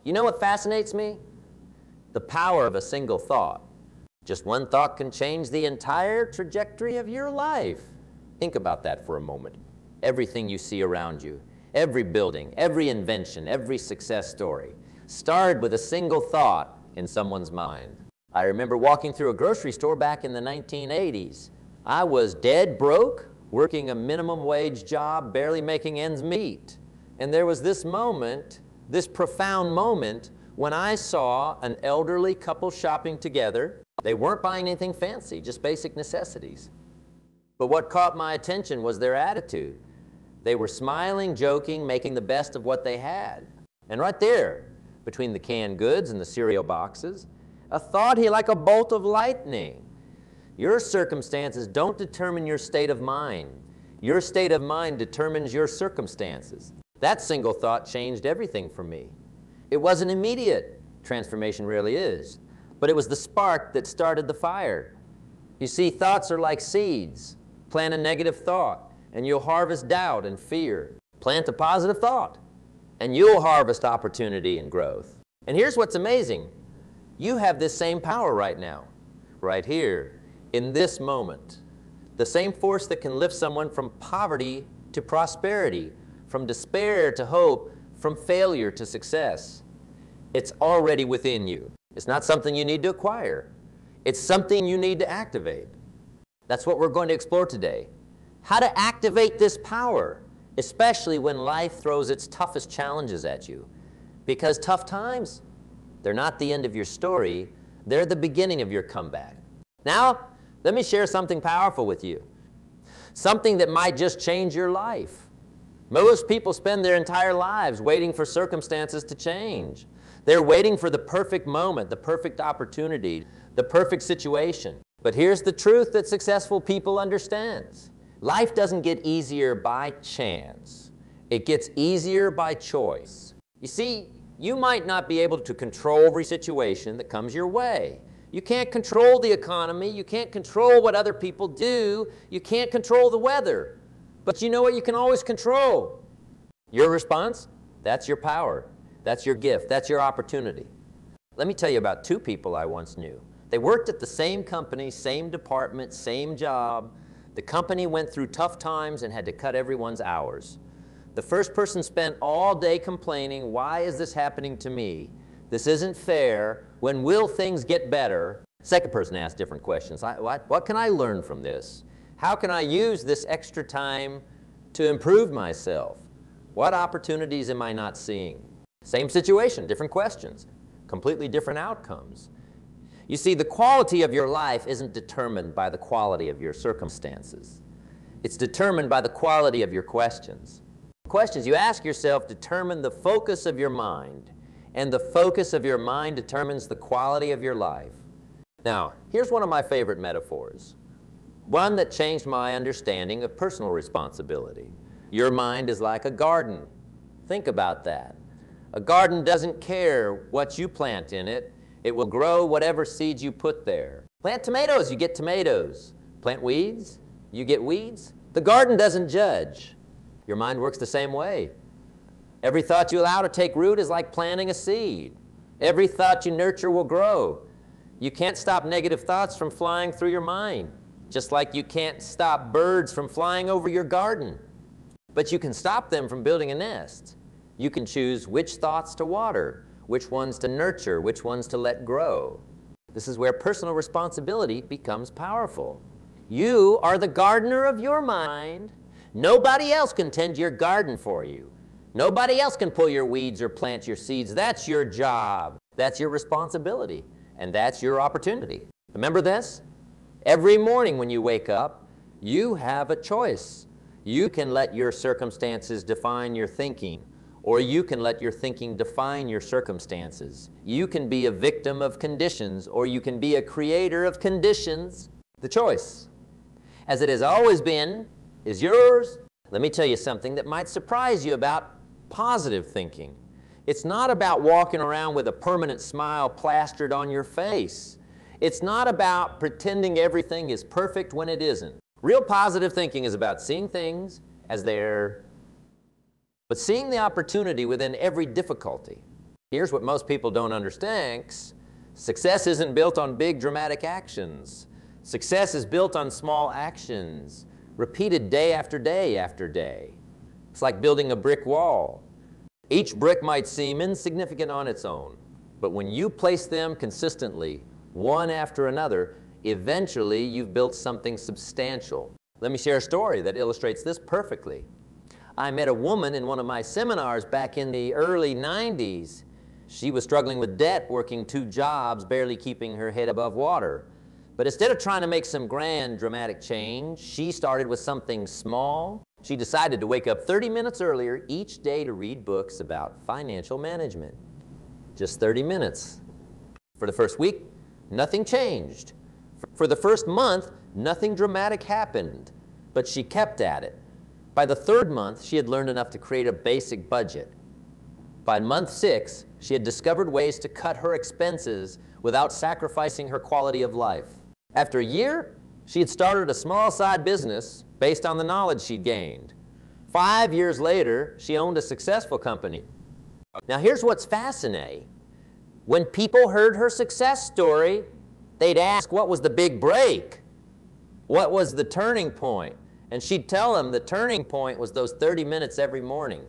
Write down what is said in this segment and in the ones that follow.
You know what fascinates me? The power of a single thought. Just one thought can change the entire trajectory of your life. Think about that for a moment. Everything you see around you, every building, every invention, every success story, started with a single thought in someone's mind. I remember walking through a grocery store back in the 1980s. I was dead broke, working a minimum wage job, barely making ends meet. And there was this moment, this profound moment, when I saw an elderly couple shopping together. They weren't buying anything fancy, just basic necessities. But what caught my attention was their attitude. They were smiling, joking, making the best of what they had. And right there, between the canned goods and the cereal boxes, a thought hit like a bolt of lightning. Your circumstances don't determine your state of mind. Your state of mind determines your circumstances. That single thought changed everything for me. It wasn't immediate. Transformation rarely is. But it was the spark that started the fire. You see, thoughts are like seeds. Plant a negative thought, and you'll harvest doubt and fear. Plant a positive thought, and you'll harvest opportunity and growth. And here's what's amazing. You have this same power right now, right here, in this moment. The same force that can lift someone from poverty to prosperity, from despair to hope, from failure to success. It's already within you. It's not something you need to acquire. It's something you need to activate. That's what we're going to explore today. How to activate this power, especially when life throws its toughest challenges at you. Because tough times, they're not the end of your story, they're the beginning of your comeback. Now, let me share something powerful with you. Something that might just change your life. Most people spend their entire lives waiting for circumstances to change. They're waiting for the perfect moment, the perfect opportunity, the perfect situation. But here's the truth that successful people understand. Life doesn't get easier by chance. It gets easier by choice. You see, you might not be able to control every situation that comes your way. You can't control the economy. You can't control what other people do. You can't control the weather. But you know what you can always control? Your response? That's your power. That's your gift. That's your opportunity. Let me tell you about two people I once knew. They worked at the same company, same department, same job. The company went through tough times and had to cut everyone's hours. The first person spent all day complaining, why is this happening to me? This isn't fair. When will things get better? Second person asked different questions. What can I learn from this? How can I use this extra time to improve myself? What opportunities am I not seeing? Same situation, different questions, completely different outcomes. You see, the quality of your life isn't determined by the quality of your circumstances. It's determined by the quality of your questions. Questions you ask yourself determine the focus of your mind, and the focus of your mind determines the quality of your life. Now, here's one of my favorite metaphors, one that changed my understanding of personal responsibility. Your mind is like a garden. Think about that. A garden doesn't care what you plant in it. It will grow whatever seeds you put there. Plant tomatoes, you get tomatoes. Plant weeds, you get weeds. The garden doesn't judge. Your mind works the same way. Every thought you allow to take root is like planting a seed. Every thought you nurture will grow. You can't stop negative thoughts from flying through your mind, just like you can't stop birds from flying over your garden. But you can stop them from building a nest. You can choose which thoughts to water, which ones to nurture, which ones to let grow. This is where personal responsibility becomes powerful. You are the gardener of your mind. Nobody else can tend your garden for you. Nobody else can pull your weeds or plant your seeds. That's your job. That's your responsibility. And that's your opportunity. Remember this? Every morning when you wake up, you have a choice. You can let your circumstances define your thinking, or you can let your thinking define your circumstances. You can be a victim of conditions, or you can be a creator of conditions. The choice, as it has always been, is yours. Let me tell you something that might surprise you about positive thinking. It's not about walking around with a permanent smile plastered on your face. It's not about pretending everything is perfect when it isn't. Real positive thinking is about seeing things as they're, but seeing the opportunity within every difficulty. Here's what most people don't understand. Success isn't built on big dramatic actions. Success is built on small actions, repeated day after day after day. It's like building a brick wall. Each brick might seem insignificant on its own, but when you place them consistently, one after another, eventually you've built something substantial. Let me share a story that illustrates this perfectly. I met a woman in one of my seminars back in the early 90s. She was struggling with debt, working 2 jobs, barely keeping her head above water. But instead of trying to make some grand, dramatic change, she started with something small. She decided to wake up 30 minutes earlier each day to read books about financial management. Just 30 minutes. For the first week, nothing changed. For the first month, nothing dramatic happened, but she kept at it. By the 3rd month, she had learned enough to create a basic budget. By month 6, she had discovered ways to cut her expenses without sacrificing her quality of life. After a year, she had started a small side business based on the knowledge she'd gained. 5 years later, she owned a successful company. Now here's what's fascinating. When people heard her success story, they'd ask, what was the big break? What was the turning point? And she'd tell them the turning point was those 30 minutes every morning.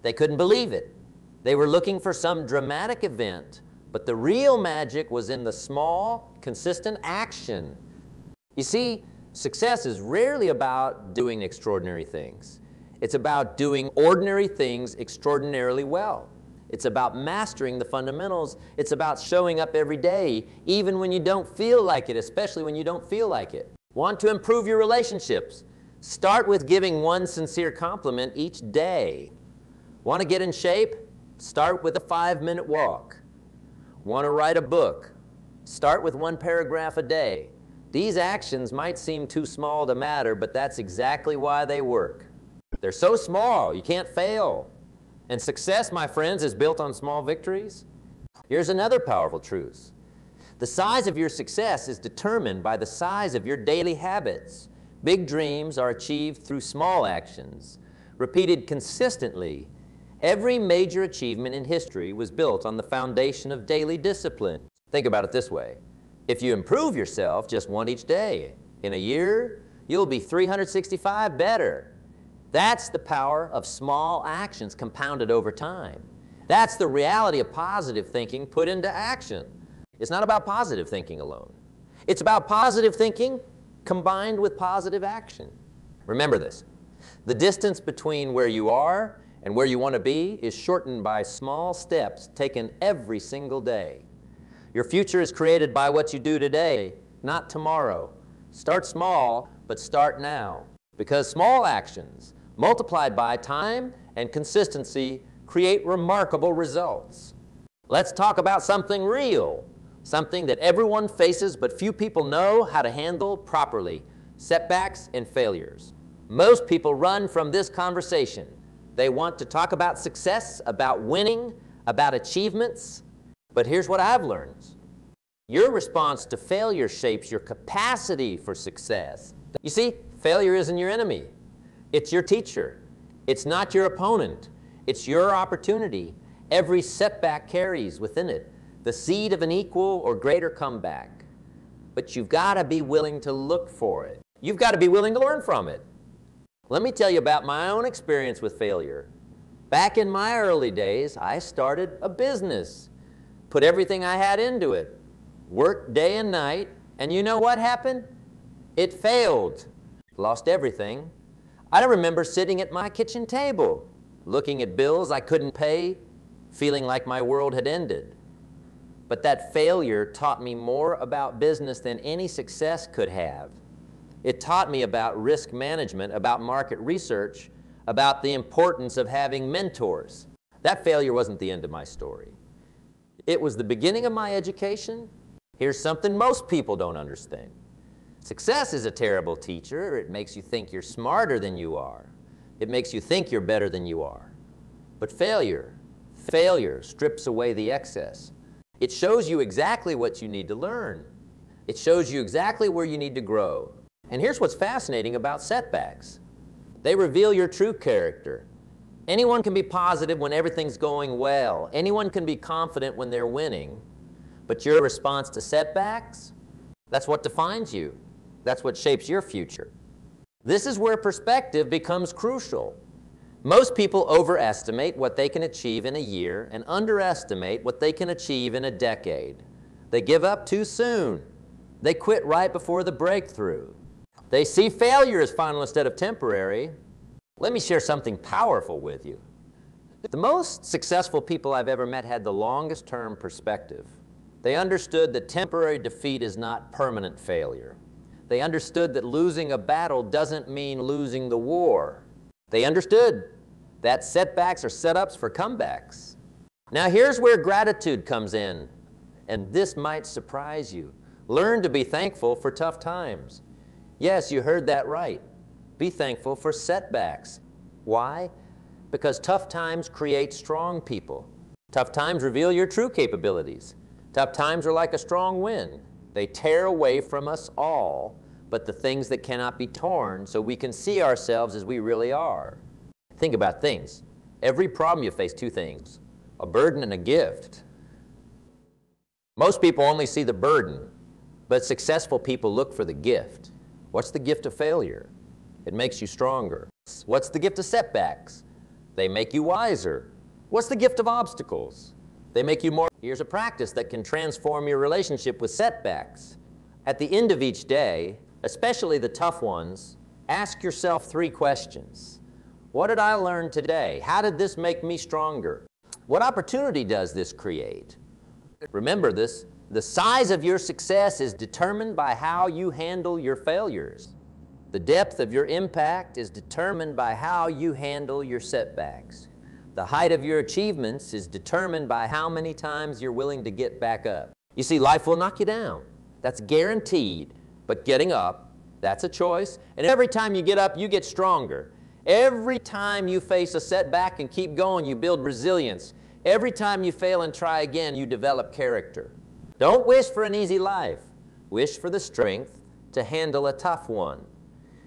They couldn't believe it. They were looking for some dramatic event, but the real magic was in the small, consistent action. You see, success is rarely about doing extraordinary things. It's about doing ordinary things extraordinarily well. It's about mastering the fundamentals. It's about showing up every day, even when you don't feel like it, especially when you don't feel like it. Want to improve your relationships? Start with giving one sincere compliment each day. Want to get in shape? Start with a 5-minute walk. Want to write a book? Start with 1 paragraph a day. These actions might seem too small to matter, but that's exactly why they work. They're so small, you can't fail. And success, my friends, is built on small victories. Here's another powerful truth. The size of your success is determined by the size of your daily habits. Big dreams are achieved through small actions, repeated consistently. Every major achievement in history was built on the foundation of daily discipline. Think about it this way. If you improve yourself just 1 each day, in a year, you'll be 365 better. That's the power of small actions compounded over time. That's the reality of positive thinking put into action. It's not about positive thinking alone. It's about positive thinking combined with positive action. Remember this. The distance between where you are and where you want to be is shortened by small steps taken every single day. Your future is created by what you do today, not tomorrow. Start small, but start now. Because small actions, multiplied by time and consistency, create remarkable results. Let's talk about something real, something that everyone faces but few people know how to handle properly: setbacks and failures. Most people run from this conversation. They want to talk about success, about winning, about achievements. But here's what I've learned. Your response to failure shapes your capacity for success. You see, failure isn't your enemy. It's your teacher. It's not your opponent. It's your opportunity. Every setback carries within it the seed of an equal or greater comeback. But you've got to be willing to look for it. You've got to be willing to learn from it. Let me tell you about my own experience with failure. Back in my early days, I started a business, put everything I had into it, worked day and night, and you know what happened? It failed. Lost everything. I remember sitting at my kitchen table, looking at bills I couldn't pay, feeling like my world had ended. But that failure taught me more about business than any success could have. It taught me about risk management, about market research, about the importance of having mentors. That failure wasn't the end of my story. It was the beginning of my education. Here's something most people don't understand. Success is a terrible teacher. It makes you think you're smarter than you are. It makes you think you're better than you are. But failure strips away the excess. It shows you exactly what you need to learn. It shows you exactly where you need to grow. And here's what's fascinating about setbacks. They reveal your true character. Anyone can be positive when everything's going well. Anyone can be confident when they're winning. But your response to setbacks, that's what defines you. That's what shapes your future. This is where perspective becomes crucial. Most people overestimate what they can achieve in a year and underestimate what they can achieve in a decade. They give up too soon. They quit right before the breakthrough. They see failure as final instead of temporary. Let me share something powerful with you. The most successful people I've ever met had the longest term perspective. They understood that temporary defeat is not permanent failure. They understood that losing a battle doesn't mean losing the war. They understood that setbacks are setups for comebacks. Now here's where gratitude comes in, and this might surprise you. Learn to be thankful for tough times. Yes, you heard that right. Be thankful for setbacks. Why? Because tough times create strong people. Tough times reveal your true capabilities. Tough times are like a strong wind. They tear away from us all, but the things that cannot be torn, so we can see ourselves as we really are. Think about things. Every problem you face, two things: a burden and a gift. Most people only see the burden, but successful people look for the gift. What's the gift of failure? It makes you stronger. What's the gift of setbacks? They make you wiser. What's the gift of obstacles? They make you more. Here's a practice that can transform your relationship with setbacks. At the end of each day, especially the tough ones, ask yourself 3 questions. What did I learn today? How did this make me stronger? What opportunity does this create? Remember this, the size of your success is determined by how you handle your failures. The depth of your impact is determined by how you handle your setbacks. The height of your achievements is determined by how many times you're willing to get back up. You see, life will knock you down. That's guaranteed. But getting up, that's a choice. And every time you get up, you get stronger. Every time you face a setback and keep going, you build resilience. Every time you fail and try again, you develop character. Don't wish for an easy life. Wish for the strength to handle a tough one.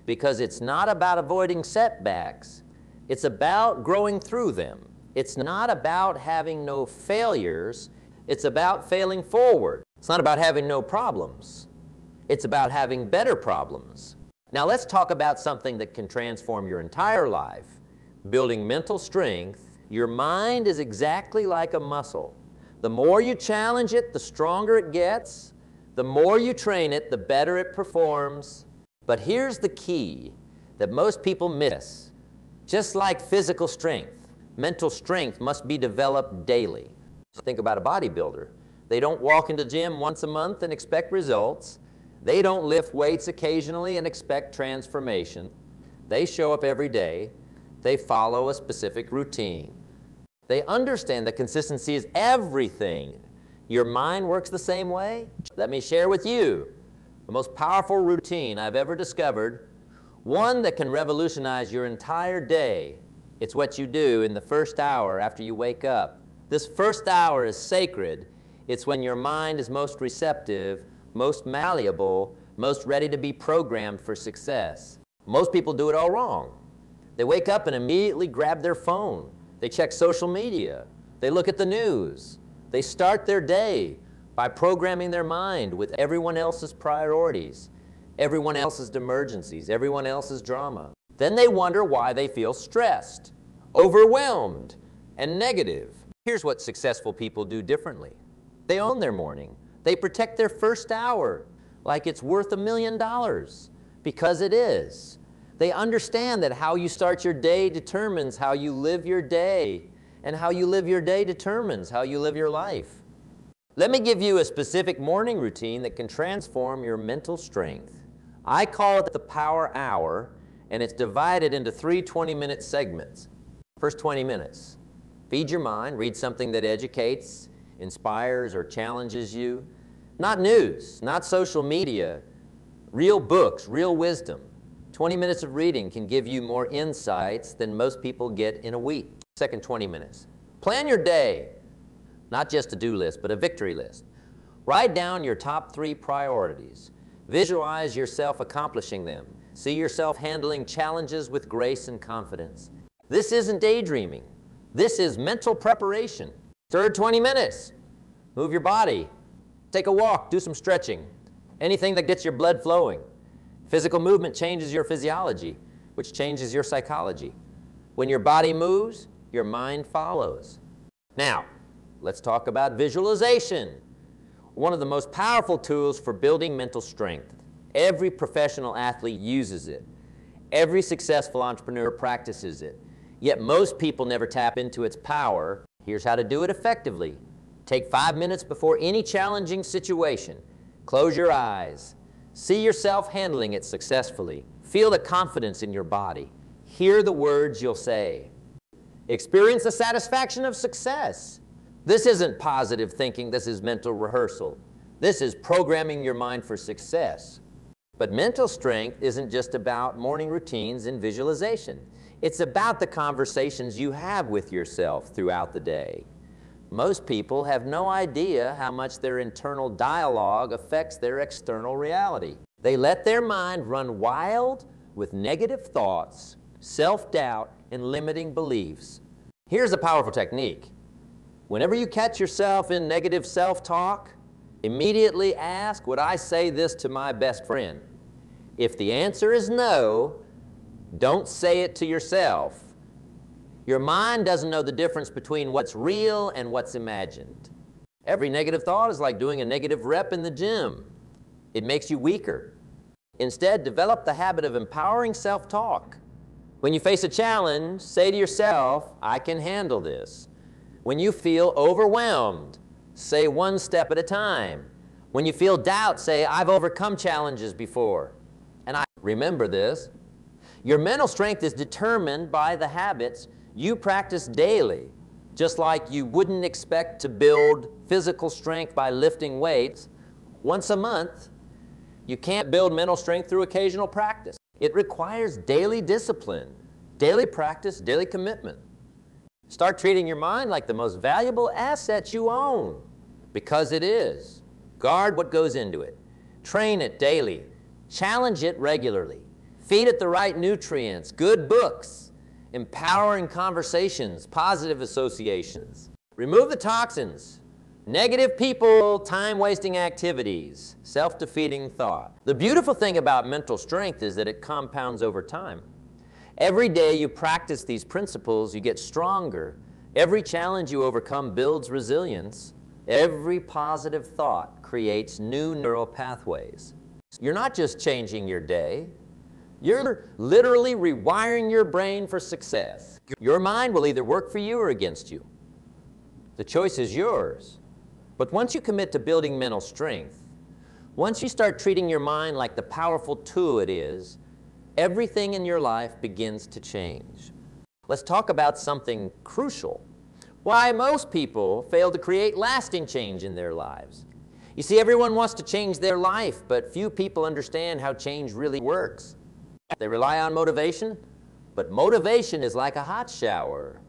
Because it's not about avoiding setbacks. It's about growing through them. It's not about having no failures. It's about failing forward. It's not about having no problems. It's about having better problems. Now let's talk about something that can transform your entire life. Building mental strength. Your mind is exactly like a muscle. The more you challenge it, the stronger it gets. The more you train it, the better it performs. But here's the key that most people miss. Just like physical strength, mental strength must be developed daily. Think about a bodybuilder. They don't walk into the gym once a month and expect results. They don't lift weights occasionally and expect transformation. They show up every day. They follow a specific routine. They understand that consistency is everything. Your mind works the same way. Let me share with you the most powerful routine I've ever discovered, one that can revolutionize your entire day. It's what you do in the first hour after you wake up. This first hour is sacred. It's when your mind is most receptive, most malleable, most ready to be programmed for success. Most people do it all wrong. They wake up and immediately grab their phone. They check social media. They look at the news. They start their day by programming their mind with everyone else's priorities, everyone else's emergencies, everyone else's drama. Then they wonder why they feel stressed, overwhelmed, and negative. Here's what successful people do differently. They own their morning. They protect their first hour like it's worth $1 million, because it is. They understand that how you start your day determines how you live your day, and how you live your day determines how you live your life. Let me give you a specific morning routine that can transform your mental strength. I call it the Power Hour, and it's divided into 3 20-minute segments. First 20 minutes, feed your mind, read something that educates, inspires, or challenges you. Not news, not social media, real books, real wisdom. 20 minutes of reading can give you more insights than most people get in a week. Second 20 minutes. Plan your day, not just a do list, but a victory list. Write down your top 3 priorities. Visualize yourself accomplishing them. See yourself handling challenges with grace and confidence. This isn't daydreaming. This is mental preparation. Third 20 minutes. Move your body. Take a walk, do some stretching. Anything that gets your blood flowing. Physical movement changes your physiology, which changes your psychology. When your body moves, your mind follows. Now, let's talk about visualization. One of the most powerful tools for building mental strength. Every professional athlete uses it. Every successful entrepreneur practices it. Yet most people never tap into its power. Here's how to do it effectively. Take 5 minutes before any challenging situation. Close your eyes. See yourself handling it successfully. Feel the confidence in your body. Hear the words you'll say. Experience the satisfaction of success. This isn't positive thinking, this is mental rehearsal. This is programming your mind for success. But mental strength isn't just about morning routines and visualization. It's about the conversations you have with yourself throughout the day. Most people have no idea how much their internal dialogue affects their external reality. They let their mind run wild with negative thoughts, self-doubt, and limiting beliefs. Here's a powerful technique. Whenever you catch yourself in negative self-talk, immediately ask, would I say this to my best friend? If the answer is no, don't say it to yourself. Your mind doesn't know the difference between what's real and what's imagined. Every negative thought is like doing a negative rep in the gym. It makes you weaker. Instead, develop the habit of empowering self-talk. When you face a challenge, say to yourself, I can handle this. When you feel overwhelmed, say one step at a time. When you feel doubt, say, I've overcome challenges before. And remember this, your mental strength is determined by the habits you practice daily. Just like you wouldn't expect to build physical strength by lifting weights once a month, you can't build mental strength through occasional practice. It requires daily discipline, daily practice, daily commitment. Start treating your mind like the most valuable asset you own, because it is. Guard what goes into it. Train it daily. Challenge it regularly. Feed it the right nutrients, good books, empowering conversations, positive associations. Remove the toxins, negative people, time-wasting activities, self-defeating thought. The beautiful thing about mental strength is that it compounds over time. Every day you practice these principles, you get stronger. Every challenge you overcome builds resilience. Every positive thought creates new neural pathways. You're not just changing your day, you're literally rewiring your brain for success. Your mind will either work for you or against you. The choice is yours. But once you commit to building mental strength, once you start treating your mind like the powerful tool it is, everything in your life begins to change. Let's talk about something crucial. Why most people fail to create lasting change in their lives. You see, everyone wants to change their life, but few people understand how change really works. They rely on motivation, but motivation is like a hot shower.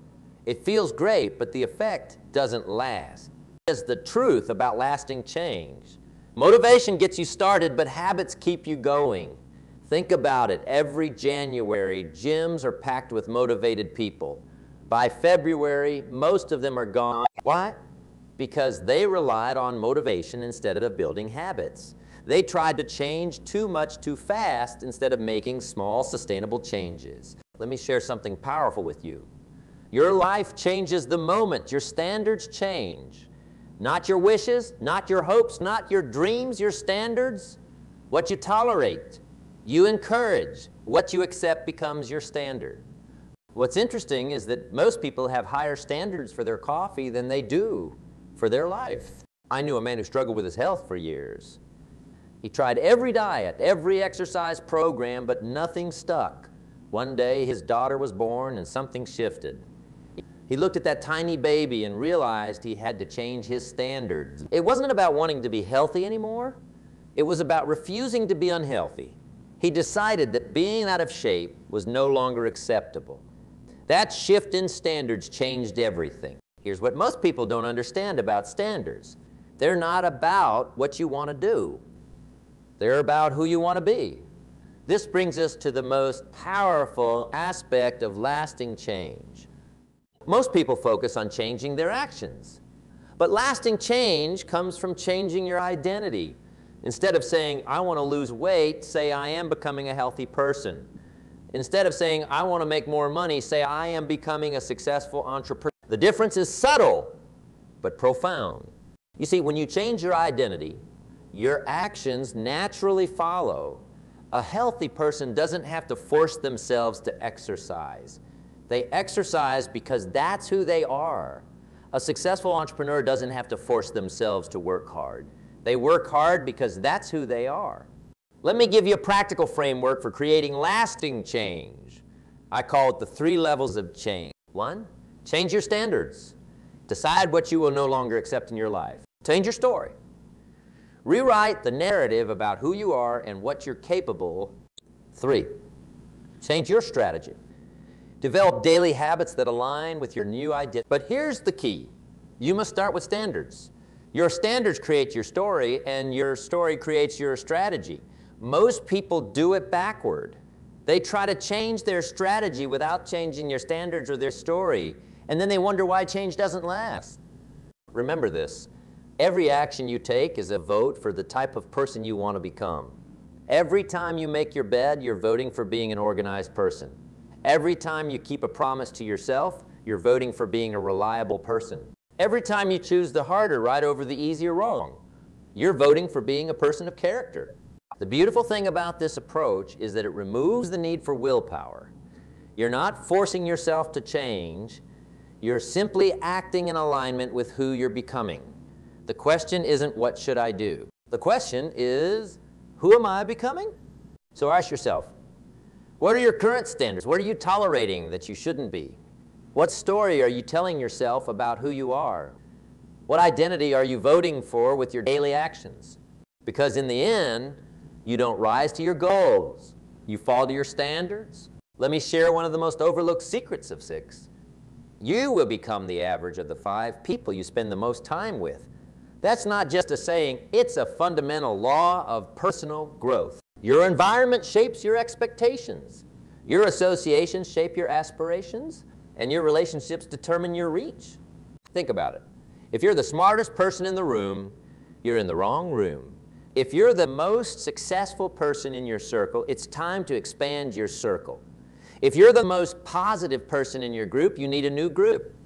It feels great, but the effect doesn't last. That's the truth about lasting change. Motivation gets you started, but habits keep you going. Think about it. Every January, gyms are packed with motivated people. By February, most of them are gone. Why? Because they relied on motivation instead of building habits. They tried to change too much too fast instead of making small, sustainable changes. Let me share something powerful with you. Your life changes the moment your standards change. Not your wishes, not your hopes, not your dreams, your standards. What you tolerate, you encourage. What you accept becomes your standard. What's interesting is that most people have higher standards for their coffee than they do for their life. I knew a man who struggled with his health for years. He tried every diet, every exercise program, but nothing stuck. One day his daughter was born and something shifted. He looked at that tiny baby and realized he had to change his standards. It wasn't about wanting to be healthy anymore. It was about refusing to be unhealthy. He decided that being out of shape was no longer acceptable. That shift in standards changed everything. Here's what most people don't understand about standards. They're not about what you want to do. They're about who you want to be. This brings us to the most powerful aspect of lasting change. Most people focus on changing their actions. But lasting change comes from changing your identity. Instead of saying, I want to lose weight, say, I am becoming a healthy person. Instead of saying, I want to make more money, say, I am becoming a successful entrepreneur. The difference is subtle, but profound. You see, when you change your identity, your actions naturally follow. A healthy person doesn't have to force themselves to exercise. They exercise because that's who they are. A successful entrepreneur doesn't have to force themselves to work hard. They work hard because that's who they are. Let me give you a practical framework for creating lasting change. I call it the 3 levels of change. 1, change your standards. Decide what you will no longer accept in your life. Change your story. Rewrite the narrative about who you are and what you're capable. 3, change your strategy. Develop daily habits that align with your new identity. But here's the key. You must start with standards. Your standards create your story, and your story creates your strategy. Most people do it backward. They try to change their strategy without changing their standards or their story, and then they wonder why change doesn't last. Remember this. Every action you take is a vote for the type of person you want to become. Every time you make your bed, you're voting for being an organized person. Every time you keep a promise to yourself, you're voting for being a reliable person. Every time you choose the harder right over the easier wrong, you're voting for being a person of character. The beautiful thing about this approach is that it removes the need for willpower. You're not forcing yourself to change. You're simply acting in alignment with who you're becoming. The question isn't, what should I do? The question is, who am I becoming? So ask yourself, what are your current standards? What are you tolerating that you shouldn't be? What story are you telling yourself about who you are? What identity are you voting for with your daily actions? Because in the end, you don't rise to your goals. You fall to your standards. Let me share one of the most overlooked secrets of 6. You will become the average of the 5 people you spend the most time with. That's not just a saying, it's a fundamental law of personal growth. Your environment shapes your expectations. Your associations shape your aspirations, and your relationships determine your reach. Think about it. If you're the smartest person in the room, you're in the wrong room. If you're the most successful person in your circle, it's time to expand your circle. If you're the most positive person in your group, you need a new group.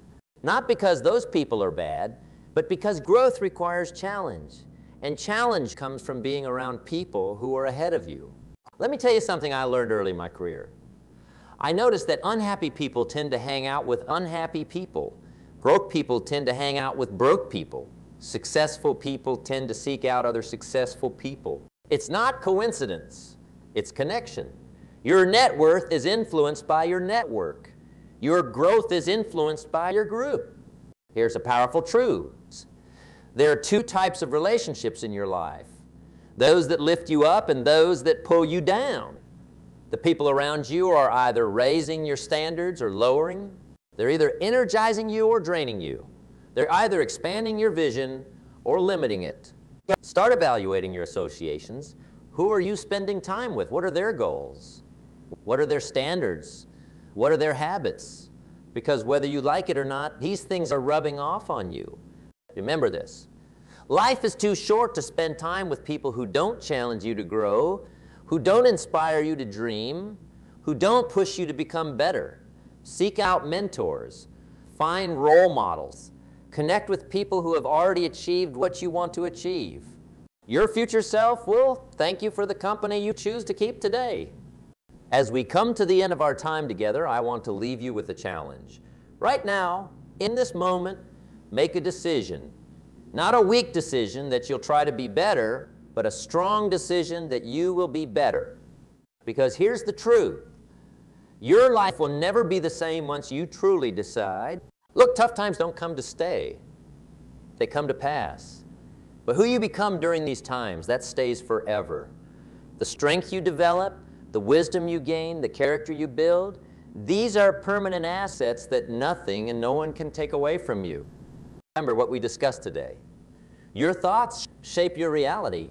Not because those people are bad, but because growth requires challenge. And challenge comes from being around people who are ahead of you. Let me tell you something I learned early in my career. I noticed that unhappy people tend to hang out with unhappy people. Broke people tend to hang out with broke people. Successful people tend to seek out other successful people. It's not coincidence, it's connection. Your net worth is influenced by your network. Your growth is influenced by your group. Here's a powerful truth. There are 2 types of relationships in your life. Those that lift you up and those that pull you down. The people around you are either raising your standards or lowering. They're either energizing you or draining you. They're either expanding your vision or limiting it. Start evaluating your associations. Who are you spending time with? What are their goals? What are their standards? What are their habits? Because whether you like it or not, these things are rubbing off on you. Remember this. Life is too short to spend time with people who don't challenge you to grow, who don't inspire you to dream, who don't push you to become better. Seek out mentors. Find role models. Connect with people who have already achieved what you want to achieve. Your future self will thank you for the company you choose to keep today. As we come to the end of our time together, I want to leave you with a challenge. Right now, in this moment, make a decision. Not a weak decision that you'll try to be better, but a strong decision that you will be better. Because here's the truth. Your life will never be the same once you truly decide. Look, tough times don't come to stay. They come to pass. But who you become during these times, that stays forever. The strength you develop, the wisdom you gain, the character you build, these are permanent assets that nothing and no one can take away from you. Remember what we discussed today. Your thoughts shape your reality.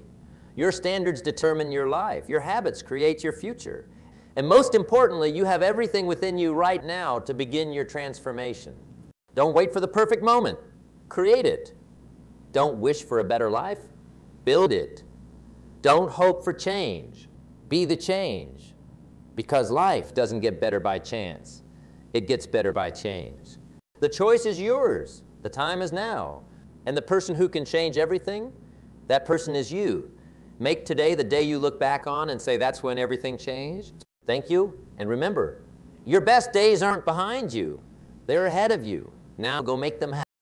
Your standards determine your life. Your habits create your future. And most importantly, you have everything within you right now to begin your transformation. Don't wait for the perfect moment. Create it. Don't wish for a better life. Build it. Don't hope for change. Be the change. Because life doesn't get better by chance. It gets better by change. The choice is yours. The time is now. And the person who can change everything, that person is you. Make today the day you look back on and say, that's when everything changed. Thank you. And remember, your best days aren't behind you. They're ahead of you. Now go make them happen.